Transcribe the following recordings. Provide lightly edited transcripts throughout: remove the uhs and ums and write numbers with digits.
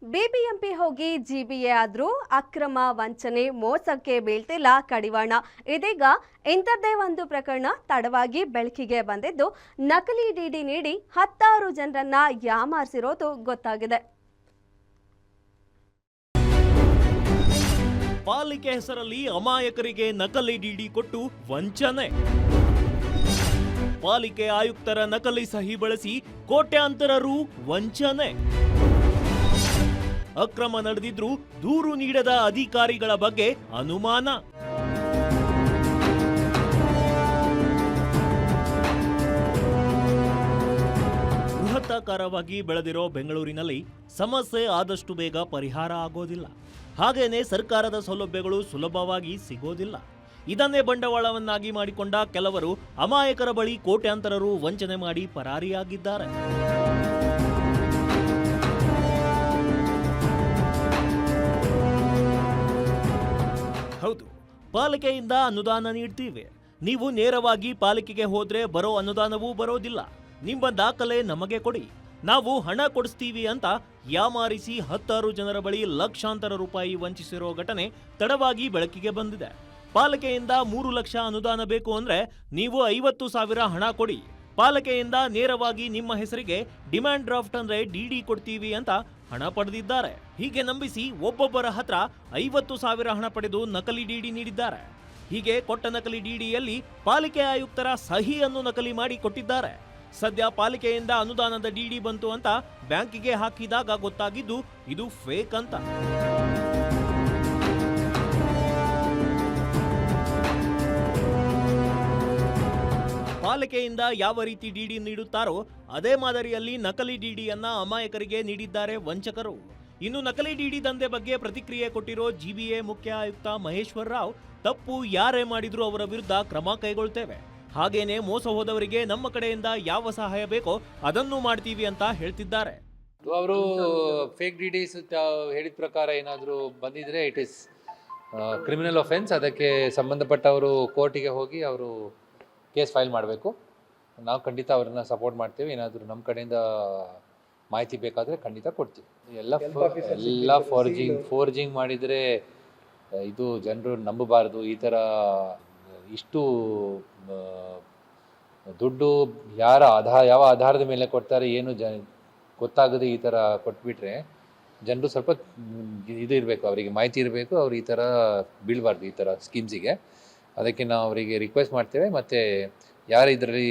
BBMP ಹೋಗಿ GBA ಆದ್ರೂ ಅಕ್ರಮ ವಂಚನೆ ಮೋಸಕ್ಕೆ ಬೀಳ್ತಿಲ್ಲ ಕಡಿವಾಣ. ಇದೀಗ ಇಂಥದ್ದೇ ಒಂದು ಪ್ರಕರಣ ತಡವಾಗಿ ಬೆಳಕಿಗೆ ಬಂದಿದ್ದು ನಕಲಿ ಡಿಡಿ ನೀಡಿ 10 ಜನರನ್ನ ಯಾಮಾರಿಸಿರೋದು ಗೊತ್ತಾಗಿದೆ. ಪಾಲಿಕೆ ಹೆಸರಲ್ಲಿ ಅಮಾಯಕರಿಗೆ ನಕಲಿ ಡಿಡಿ ಕೊಟ್ಟು ವಂಚನೆ. ಪಾಲಿಕೆ ಆಯುಕ್ತರ ನಕಲಿ ಸಹಿ ಬಳಸಿ ಕೋಟ್ಯಾಂತರ ರು ವಂಚನೆ. ಅಕ್ರಮ ನಡೆದಿದ್ರೂ ದೂರು ನೀಡದ ಅಧಿಕಾರಿಗಳ ಬಗ್ಗೆ ಅನುಮಾನ. ಬೃಹತ್ತಾಕಾರವಾಗಿ ಬೆಳೆದಿರೋ ಬೆಂಗಳೂರಿನಲ್ಲಿ ಸಮಸ್ಯೆ ಆದಷ್ಟು ಬೇಗ ಪರಿಹಾರ ಆಗೋದಿಲ್ಲ. ಹಾಗೇನೆ ಸರ್ಕಾರದ ಸೌಲಭ್ಯಗಳು ಸುಲಭವಾಗಿ ಸಿಗೋದಿಲ್ಲ. ಇದನ್ನೇ ಬಂಡವಾಳವನ್ನಾಗಿ ಮಾಡಿಕೊಂಡ ಕೆಲವರು ಅಮಾಯಕರ ಬಳಿ ಕೋಟ್ಯಾಂತರ ರು ವಂಚನೆ ಮಾಡಿ ಪರಾರಿಯಾಗಿದ್ದಾರೆ. ಹೌದು, ಪಾಲಿಕೆಯಿಂದ ಅನುದಾನ ನೀಡ್ತೀವಿ. ನೀವು ನೇರವಾಗಿ ಪಾಲಿಕೆಗೆ ಹೋದ್ರೆ ಬರೋ ಅನುದಾನವೂ ಬರೋದಿಲ್ಲ. ನಿಮ್ಮ ದಾಖಲೆ ನಮಗೆ ಕೊಡಿ, ನಾವು ಹಣ ಕೊಡಿಸ್ತೀವಿ ಅಂತ ಯಾಮಾರಿಸಿ 10 ಜನರ ಬಳಿ ಲಕ್ಷಾಂತರ ರೂಪಾಯಿ ವಂಚಿಸಿರೋ ಘಟನೆ ತಡವಾಗಿ ಬೆಳಕಿಗೆ ಬಂದಿದೆ. ಪಾಲಿಕೆಯಿಂದ 3 ಲಕ್ಷ ಅನುದಾನ ಬೇಕು ಅಂದ್ರೆ ನೀವು 50,000 ಹಣ ಕೊಡಿ. ಪಾಲಿಕೆಯಿಂದ ನೇರವಾಗಿ ನಿಮ್ಮ ಹೆಸರಿಗೆ ಡಿಮ್ಯಾಂಡ್ ಡ್ರಾಫ್ಟ್ ಅಂದ್ರೆ ಡಿಡಿ ಕೊಡ್ತೀವಿ ಅಂತ ಹಣ ಪಡೆದಿದ್ದಾರೆ. ಹೀಗೆ ನಂಬಿಸಿ ಒಬ್ಬೊಬ್ಬರ ಹತ್ರ 50,000 ಹಣ ಪಡೆದು ನಕಲಿ ಡಿಡಿ ನೀಡಿದ್ದಾರೆ. ಹೀಗೆ ಕೊಟ್ಟ ನಕಲಿ ಡಿಡಿಯಲ್ಲಿ ಪಾಲಿಕೆ ಆಯುಕ್ತರ ಸಹಿಯನ್ನು ನಕಲಿ ಮಾಡಿ ಕೊಟ್ಟಿದ್ದಾರೆ. ಸದ್ಯ ಪಾಲಿಕೆಯಿಂದ ಅನುದಾನದ ಡಿಡಿ ಬಂತು ಅಂತ ಬ್ಯಾಂಕಿಗೆ ಹಾಕಿದಾಗ ಗೊತ್ತಾಗಿದ್ದು ಇದು ಫೇಕ್ ಅಂತ. ಪಾಲಿಕೆಯಿಂದ ಯಾವ ರೀತಿ ಡಿಡಿ ನೀಡುತ್ತಾರೋ ಅದೇ ಮಾದರಿಯಲ್ಲಿ ನಕಲಿ ಡಿಡಿಯನ್ನ ಅಮಾಯಕರಿಗೆ ನೀಡಿದ್ದಾರೆ ವಂಚಕರು. ಇನ್ನು ನಕಲಿ ಡಿಡಿ ದಂಧೆ ಬಗ್ಗೆ ಪ್ರತಿಕ್ರಿಯೆ ಕೊಟ್ಟಿರೋ ಜಿಬಿಎ ಮುಖ್ಯ ಆಯುಕ್ತ ಮಹೇಶ್ವರ್ ರಾವ್, ತಪ್ಪು ಯಾರೇ ಮಾಡಿದ್ರೂ ಅವರ ವಿರುದ್ಧ ಕ್ರಮ ಕೈಗೊಳ್ತೇವೆ. ಹಾಗೇನೆ ಮೋಸ ಹೋದವರಿಗೆ ನಮ್ಮ ಕಡೆಯಿಂದ ಯಾವ ಸಹಾಯ ಬೇಕೋ ಅದನ್ನು ಮಾಡ್ತೀವಿ ಅಂತ ಹೇಳ್ತಿದ್ದಾರೆ. ಅವರು ಫೇಕ್ ಡಿಡಿಸ್ ಹೇಳಿದ ಪ್ರಕಾರ ಏನಾದರೂ ಬಂದಿದ್ರೆ ಇಟ್ ಇಸ್ ಕ್ರಿಮಿನಲ್ ಒಫೆನ್ಸ್. ಅದಕ್ಕೆ ಸಂಬಂಧಪಟ್ಟವರು ಕೋರ್ಟಿಗೆ ಹೋಗಿ ಅವರು ಕೇಸ್ ಫೈಲ್ ಮಾಡಬೇಕು. ನಾವು ಖಂಡಿತ ಅವ್ರನ್ನ ಸಪೋರ್ಟ್ ಮಾಡ್ತೀವಿ. ಏನಾದರೂ ನಮ್ಮ ಕಡೆಯಿಂದ ಮಾಹಿತಿ ಬೇಕಾದರೆ ಖಂಡಿತ ಕೊಡ್ತೀವಿ. ಎಲ್ಲ ಫೋರ್ಜಿಂಗ್ ಮಾಡಿದರೆ ಇದು ಜನರು ನಂಬಬಾರ್ದು. ಈ ಥರ ಇಷ್ಟು ದುಡ್ಡು ಯಾವ ಆಧಾರದ ಮೇಲೆ ಕೊಡ್ತಾರೆ ಏನು ಗೊತ್ತಾಗದೆ ಈ ಥರ ಕೊಟ್ಬಿಟ್ರೆ ಜನರು ಸ್ವಲ್ಪ ಇದು ಇರಬೇಕು, ಅವರಿಗೆ ಮಾಹಿತಿ ಇರಬೇಕು. ಅವ್ರು ಈ ಥರ ಬೀಳಬಾರ್ದು ಈ ಥರ ಸ್ಕೀಮ್ಸಿಗೆ. ಅದಕ್ಕೆ ನಾವು ಅವರಿಗೆ ರಿಕ್ವೆಸ್ಟ್ ಮಾಡ್ತೇವೆ. ಮತ್ತು ಯಾರು ಇದರಲ್ಲಿ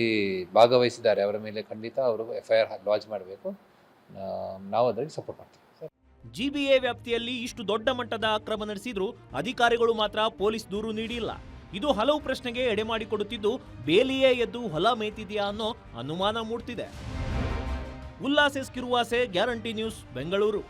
ಭಾಗವಹಿಸಿದ್ದಾರೆ ಅವರ ಮೇಲೆ ಖಂಡಿತ ಅವರು FIR ಲಾಂಚ್ ಮಾಡಬೇಕು. ನಾವು ಅದರಲ್ಲಿ ಸಪೋರ್ಟ್ ಮಾಡ್ತೀವಿ. ಜಿಬಿಎ ವ್ಯಾಪ್ತಿಯಲ್ಲಿ ಇಷ್ಟು ದೊಡ್ಡ ಮಟ್ಟದ ಅಕ್ರಮ ನಡೆಸಿದ್ರು ಅಧಿಕಾರಿಗಳು ಮಾತ್ರ ಪೊಲೀಸ್ ದೂರು ನೀಡಿಲ್ಲ. ಇದು ಹಲವು ಪ್ರಶ್ನೆಗೆ ಎಡೆಮಾಡಿಕೊಡುತ್ತಿದ್ದು ಬೇಲಿಯೇ ಎದ್ದು ಹೊಲ ಮೇಯ್ತಿದೆಯಾ ಅನ್ನೋ ಅನುಮಾನ ಮೂಡ್ತಿದೆ. Ullas Kiruvase, guarantee news, Bengaluru.